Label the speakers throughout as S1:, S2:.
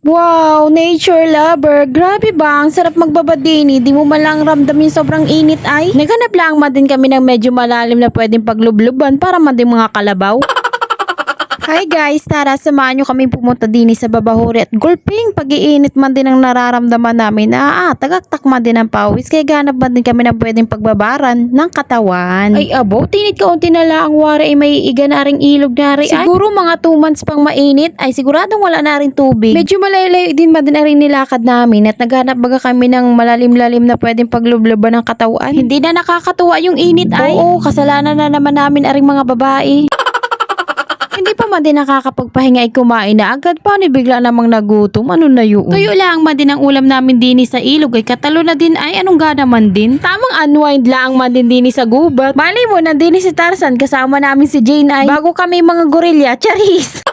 S1: Wow, nature lover. Grabe ba? Ang sarap magbabadini. Di mo malang ramdam yung sobrang init ay. Naghanap lang din kami ng medyo malalim na pwedeng paglubluban para man din mga kalabaw. Hi guys, tara samahan nyo kami pumunta din sa Babahuri at gulping. Pag-iinit man din ang nararamdaman namin na tagaktak man din ang pawis. Kaya ganap man din kami ng pwedeng pagbabaran ng katawan. Ay abo, tinit kaunti na lang ang wari ay may iga na ring ilog na rin. Siguro mga 2 months pang mainit ay siguradong wala na rin tubig. Medyo malayo din man din na rin nilakad namin at naghanap baga kami ng malalim-lalim na pwedeng paglubluban ng katawan. Hindi na nakakatuwa yung init ay. Oo, kasalanan na naman namin aring mga babae. Hindi pa man din nakakapagpahinga ay kumain na agad pa ni bigla namang nagutom. Ano na yun? Tuyo lang man din ang ulam namin din sa ilog ay katalo na din ay anong gana man din. Tamang unwind lang man din sa gubat. Mali mo nandini si Tarzan kasama namin si Jane ay bago kami mga gorilla. Charis!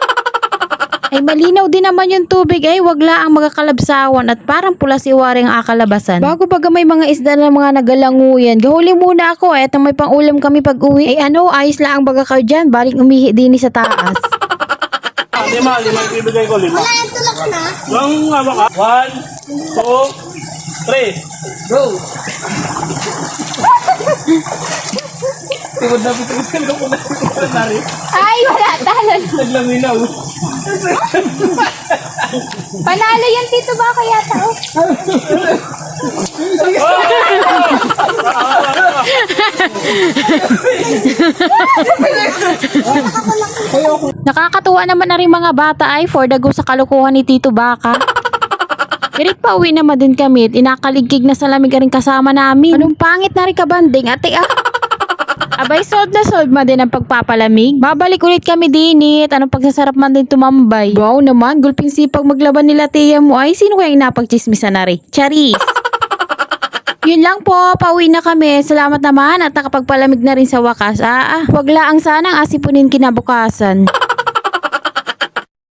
S1: Ay malinaw din naman yung tubig ay wag laang magakalabsawan at parang pula si Wari ang akalabasan. Bago baga may mga isda na mga nagalanguyan, gahuli muna ako at may pang ulam kami pag uwi. Ay ano, ayos laang baga kayo dyan, baling umihi din sa taas.
S2: Lima ibibigay ko, 5.
S3: Wala yung tulak na.
S2: Yung hawak ka. 1, 2, 3. Go! Tiwad na pitin ko na rin.
S3: Ay, wala. Talon.
S2: Naglaminaw.
S3: Panalo yan, Tito Baka yata. Oh.
S1: Nakakatuwa naman na rin mga bata ay for the go sa kalukuhan ni Tito Baka. Pirit pa uwi naman din kami at inakaligkig na sa lamig rin kasama namin. Anong pangit na rin kabanding ate Abay, solved na solved man din ang pagpapalamig. Babalik ulit kami dinit. Anong pagsasarap man din tumambay. Wow naman, gulping sipag maglaban nila tiya mo ay sino kaya napagchismisan na rin? Charis! Yun lang po, pauwi na kami. Salamat naman at nakapagpalamig na rin sa wakas. Wag laang sanang asipunin kinabukasan.